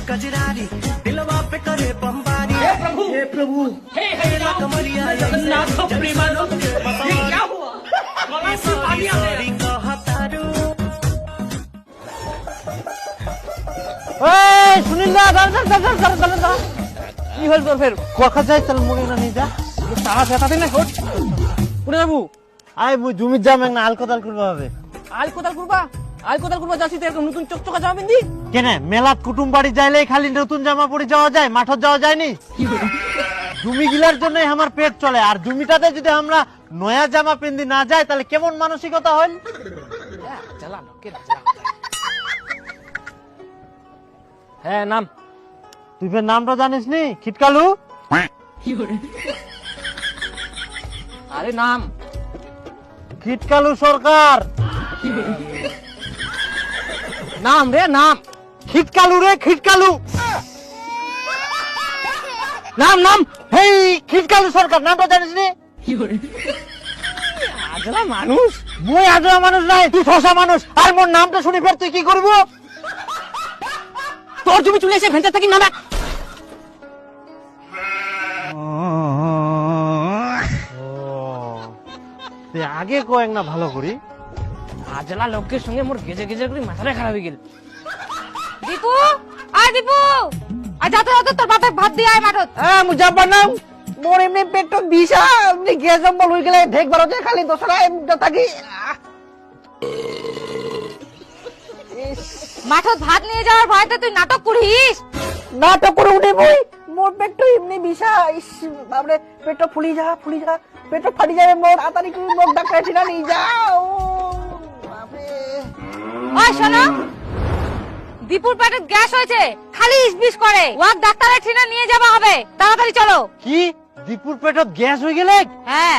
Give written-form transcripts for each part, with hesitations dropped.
कजरारी दिलवा पे करे बमबारी। हे प्रभु हे प्रभु हे कमलिया जगन्नाथ प्रेमानंद ये क्या हुआ? गला से पानी आ गया। सुनील दा কি হল তোর ফের কথা চাই চল মুড়ি না নিয়ে যা তারা ফেটাতে না কোট পুরে যাবো আই মুই জমি যাম না আল কোদাল করবা হবে আল কোদাল করবা যাচ্ছি তো এরকম নতুন চকচকা জামা পিন্দি কেন মেলাত কুটুম বাড়ি যাইলে খালি নতুন জামা পরে যাওয়া যায় মাঠত যাওয়া যায় নি জমি গিলার জন্য আমার পেট চলে আর জমিটাতে যদি আমরা নয়া জামা পিন্দি না যাই তাহলে কেমন মানসিকতা হল চালা কে হ্যাঁ নাম তুই ফের নামটা জানিস নি খিটকালু আরে নাম খিটকালু সরকার নাম রে নাম খিটকালু রে খিটকালু নাম হেই খিটকালু সরকার নামটা জানিস নি আজলা মানুষ মই আজলা মানুষ নাই তুই শশা মানুষ আর মোর নামটা শুনি ফের তুই কি করবো তোর জমি চলে এসে ভেন্টা থাকি নামা আগে কয়েক না ভালো করি আজলা লোকের সঙ্গে মোর গেজে গেজে করে মাথাটা খারাপ হয়ে গেল দীপু দীপু যা তো তোর বাপে ভাত দিয়ে আয় মাঠত মু যাবার নাম মোর এমনি পেট বিষা এমনি গ্যাস জম্বল হয়ে গেলে দেখবার হচ্ছে খালি দোসরা এমনি থাকি মাঠত ভাত নিয়ে যাওয়ার ভয়তে তুই নাটক করিস নাটক করে উঠে বই মোর পেট এমনি বিষা বাপরে পেট ফুলি যা পেট ফাটি যাবে মোর আতারি করে মোর ডাক্তার ঠিনা নিয়ে যাও বাপরে ওই শোনো দীপুর পেটে গ্যাস হয়েছে খালি ইসবিস করে ওয়াক ডাক্তারের ঠিনা নিয়ে যাওয়া হবে তাড়াতাড়ি চলো কি দীপুর পেটত গ্যাস হয়ে গেলে হ্যাঁ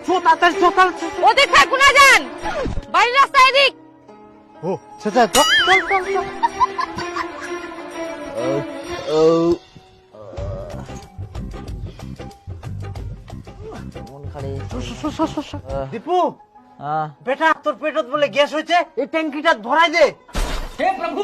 চো তাড়াতাড়ি চল ওদিক থাকবো না যান বাড়ির রাস্তা এদিক ও সেটা তো চল দীপু বেটা তোর পেটত বলে গ্যাস হয়েছে এই ট্যাঙ্কিটা ভরাই দে हे प्रभु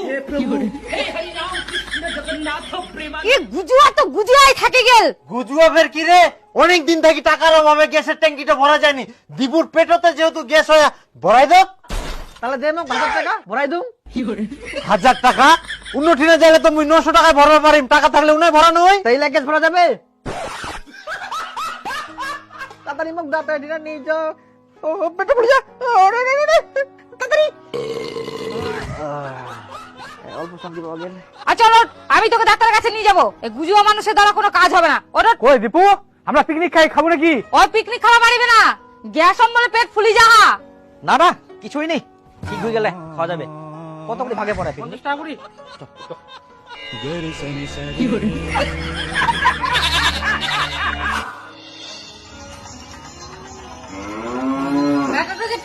हे हरि राम कृष्ण जगन्नाथ प्रेमानंद। কি গুজুয়া তো গুজুয়াই থাকে গেল গুজুয়া ফের কি রে অনেক দিন থেকে টাকার অভাবে গ্যাসের ট্যাঙ্কিটা ভরা যায়নি দীপুর পেটতে যেহেতু গ্যাস হয় ভরাই দাও তাহলে দে না 1000 টাকা ভরাই দઉં 1000 টাকা উন্নতিনে যাইলে তো মুই 900 টাকায় ভরবা পারিম টাকা থাকলে উনাই ভরানো হয় তাই গ্যাস ভরা যাবে তাড়াতাড়ি মুখ দাঁতে দিনা নিয়ে যাও ও পেটে পড়ে যা তাড়াতাড়ি অল্প শান্তি পাওয়া গেল আচ্ছা আমি তোকে ডাক্তারের কাছে নিয়ে যাবো এই গুজুয়া মানুষের দ্বারা কোনো কাজ হবে না ওটা কই দীপু আমরা পিকনিক খাবো নাকি ওই পিকনিক খাওয়া পারবে না গ্যাস অম্বলে পেট ফুলি যাহা না কিছুই নেই ঠিক হয়ে গেলে খাওয়া যাবে কত করে ভাগে পড়ে 50 টাকা করে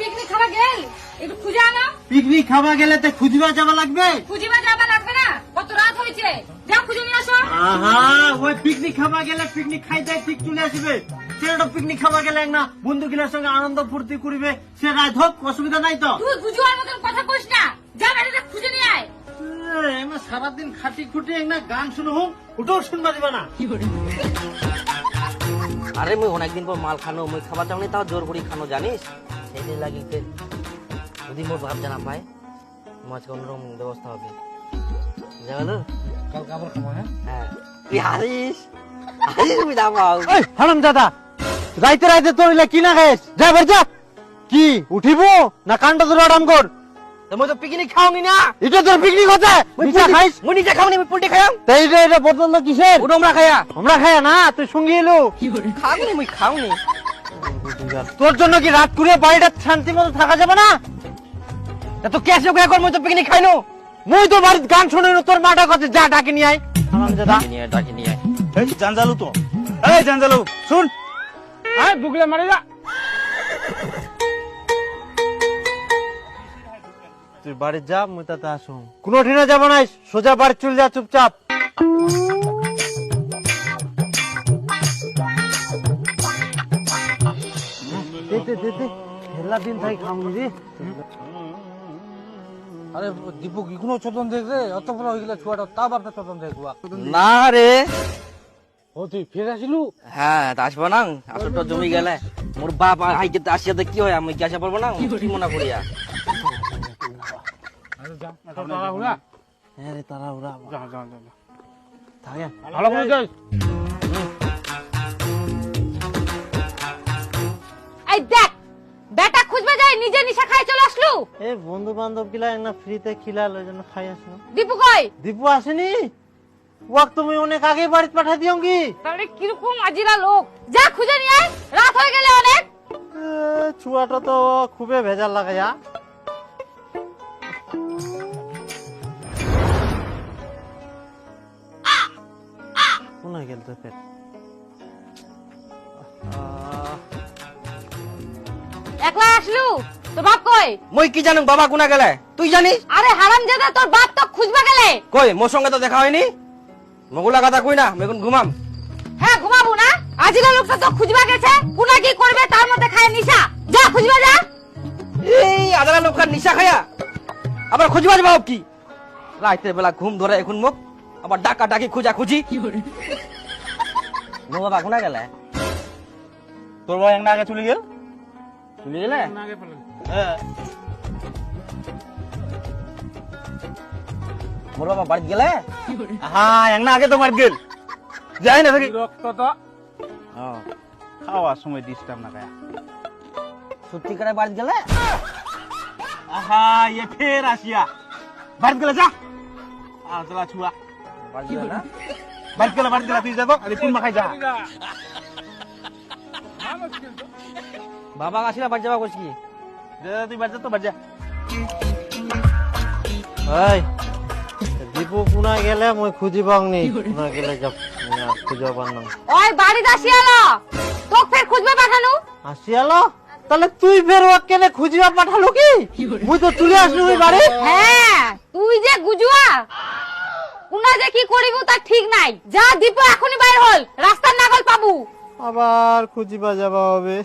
পিকনিক খাওয়া গেল একটু খুঁজে আনো পিকনিক খাওয়া গেলে তো খুঁজবা যাওয়া লাগবে না কত রাত হয়েছে যা খুঁজে নিয়ে আসো আহা ওই পিকনিক খাওয়া গেলে পিকনিক খাইতে ঠিক চলে আসবে সেটা পিকনিক খাওয়া গেলে না বন্ধু গিলার সঙ্গে আনন্দ ফুর্তি করবে সে রাত হোক অসুবিধা নাই তো তুই বুঝুয়ার মতন কথা কইস না যা বাড়িতে খুঁজে নিয়ে আয় আমরা সারাদিন খাটি খুঁটি একটা গান শুনে হোক ওটাও শুনবা দিবা না আরে মুই অনেকদিন পর মাল খানো মুই খাবার চাওনি তাও জোর করি খানো জানিস সেইটাই লাগি যদি মোর ভাব জানা পায় মাছ অন্যরকম ব্যবস্থা হবে জানো কাল খাবার খাবো হ্যাঁ তুই হারিস তুমি দাও হারাম দাদা রাইতে তোর কি না খাইস যা বের যা কি উঠিব না কানটা ধরে আরাম কর মই তো পিকনিক খাওনি না এটা তোর পিকনিক হচ্ছে নিজে খাইস মুই নিজে খাওনি আমি পুলটি খাইম তাই এটা বদল কিসের ওটা আমরা খাইয়া না তুই সঙ্গে এলো খাওনি মুই খাওনি তোর জন্য কি রাত করে বাড়িটা শান্তি মতো থাকা যাবে না তো কেসে কই কর মই তো পিকনিক খাইনো মই তো বাড়িতে গান শুনে তোর মাটা কথা যা ডাকে নিয়ে আয় ডাকি নিয়ে এই জানজালু তো এই জানজালু শুন আয় বুগলে মারি যা তুই বাড়ি যা মুই তাতে আসুন কোনো ঠিনা যাব না সোজা বাড়ি চলে যা চুপচাপ দে হেলা দিন থাই খামু রে আরে দীপু কি কোনো চোদন দেখ রে, অত বড় হয়ে গেলে ছুয়াটা তা বাপটা চোদন দেখবা। না রে ও তুই ফের আসিলু? হ্যাঁ তা আসবো না, আসলটা জমি গেলে মোর বাপ হাইকে আসিয়াতে কি হয়, আমি কি আসা পারবো না, কি মনে করিয়া। হ্যাঁ রে তারা ওরা থাকে ভালো করে যাই। এই দেখ বেটা খুঁজবে যায় নিজে নিশা খাই চলে আসলু। এ বন্ধু বান্ধব গিলা না ফ্রিতে খিলাল ওই জন্য খাই আসলো। দীপু কই? দীপু আসেনি, ওয়াক তুমি অনেক আগে বাড়িতে পাঠা দিও কি? তাহলে কিরকম আজিরা লোক, যা খুঁজে নিয়ে আয়, রাত হয়ে গেলে অনেক। ছুয়াটা তো খুবই ভেজাল লাগাইয়া। কোনায় গেল তো পেট? একলা আসলু, তোর বাপ কই? মই কি জানো বাবা কোনা গেলে, তুই জানিস? আরে হারামজাদা, তোর বাপ তো খুঁজবে গেলে। কই মোর সঙ্গে তো দেখা হয়নি, মগুলা কথা কই না, আমি এখন ঘুমাম। হ্যাঁ ঘুমাবো না, আজিরা লোকটা তো খুঁজবা গেছে, কোনা কি করবে তার মধ্যে খায় নিশা, যা খুঁজবা যা। এই আদারা লোকের নিশা খায়া আবার খুঁজবা যাবো কি? রাতের বেলা ঘুম ধরে এখন মুখ আবার ডাকা ডাকি খুঁজা খুঁজি। মো বাবা কোনা গেলে? তোর ভাই একটা আগে চলে গেল। চলে গেলে? হ্যাঁ মোর বাবা বাড়ি গেলে? হ্যাঁ একটা আগে তো মার গেল, যাই না থাকি রক্ত তো খাওয়ার সময় ডিস্টার্ব না খায়া। সত্যি করে বাড়ি গেলে? আহা ইয়ে ফের আসিয়া বাড়ি গেলে যা। চলা ছুয়া বাড়ি গেলে না? বাড়ি গেলে তুই যাবো আরে কোন মাখাই যা। বাবা আসিলা বাড়ি যাবা কইছি কি? তুই বাড়ি যা তো বাড়ি যা। এই দীপু কোনা গেলে মই খুঁজি পাওনি, কোনা গেলে যাব খুঁজে পারলাম। ওই বাড়িতে আসিয়ালো, তোক ফের খুঁজবে পাঠানু। আসিয়ালো, তাহলে তুই ফের ওকে কেনে খুঁজিবা পাঠালো কি? মুই তো চলে আসলু ওই বাড়ি। হ্যাঁ তুই যে গুজুয়া, কোনা যে কি করিব তার ঠিক নাই। যা দীপু এখনই বাইর হল, রাস্তার নাগল পাবু। আবার খুঁজিবা যাবা হবে।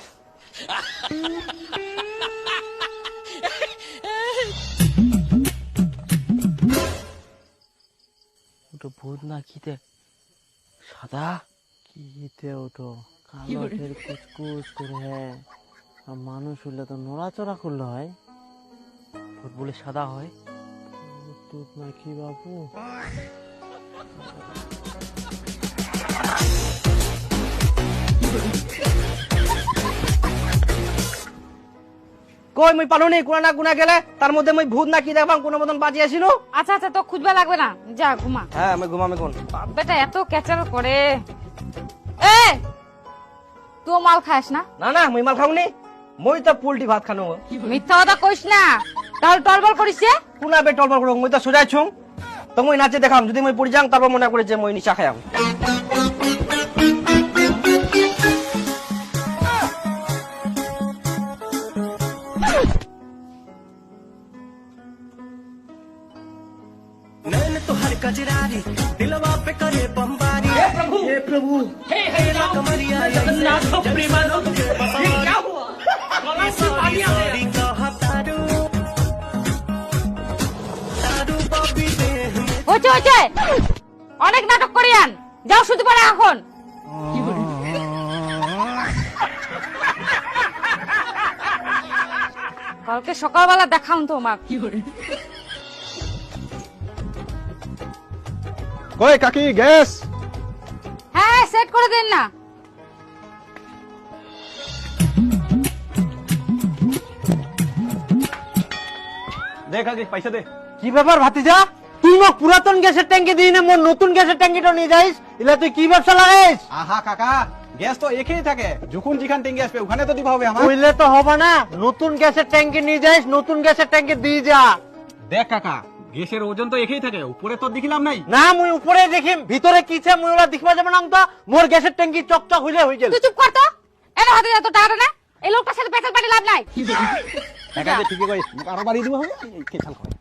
ওটা ভূত না কিতে সাদা কিতে ওটো কালো ফের কুচকুচ করে, হ্যাঁ আর মানুষ হলে তো নড়াচড়া করলে হয়, ভূত বলে সাদা হয়। টুট নাকি বাবু? কই মই পালো নি কোনা না কোনা গেলে, তার মধ্যে মই ভূত না কি দেখবাম কোন মতন বাজি আসিল। আচ্ছা আচ্ছা তো খুঁজবা লাগবে না, যা ঘুমা। হ্যাঁ আমি ঘুমাম এখন। বেটা এত ক্যাচার করে। এ তুই মাল খাস না? না না মই মাল খাওনি, মই তো পোল্ট্রি ভাত খানো। মিথ্যা কথা কইস না, তাহলে টলবল করিস যে। কোনা বে টলবল করো, মই তো সোজা ছুং তো মই নাচে দেখাম, যদি মই পড়ি যাং তারপর মনে করে যে মই নিশা খাইম। नैन तो हर कजरारी दिलवा पे करे बमबारी। हे प्रभु हे तेरा कमरिया जगन्नाथ प्रेमानंद ये क्या हुआ? गला से पानी आ गया। कहा तारू तारू बॉबी दे হচ্ছে হচ্ছে, অনেক নাটক করিয়ান, যাও শুতে পারে এখন। কালকে সকালবেলা দেখাউন তোমাক। কই কাকি গ্যাস? হ্যাঁ সেট করে দেন না। দে কাকি পয়সা দে। কি ব্যাপার ভাতিজা, তুই মোক পুরাতন গ্যাসের ট্যাঙ্কি দিই না মোর নতুন গ্যাসের ট্যাঙ্কিটা নিয়ে যাইস, ইলা তুই কি ব্যবসা লাগাইস? আহা কাকা গ্যাস তো একই থাকে, যখন যেখান ট্যাঙ্কি আসবে ওখানে তো দিবা হবে আমার। কইলে তো হবে না, নতুন গ্যাসের ট্যাঙ্কি নিয়ে যাইস, নতুন গ্যাসের ট্যাঙ্কি দিয়ে যা। দেখ কাকা গ্যাসের ওজন তো একই থাকে, উপরে তো দেখিলাম নাই। না মুই উপরে দেখিম, ভিতরে কিছে মুই ওরা দেখবা যাব না তো। মোর গ্যাসের ট্যাঙ্কি চকচক হইলে হই গেল। তুই চুপ কর তো, এর হাতে এত টাকা না, এই লোকটার সাথে পেছাল পাটি লাভ নাই। কাকা যে ঠিকই কই, মোক আরো বাড়ি দিব হবে, খেছাল করে।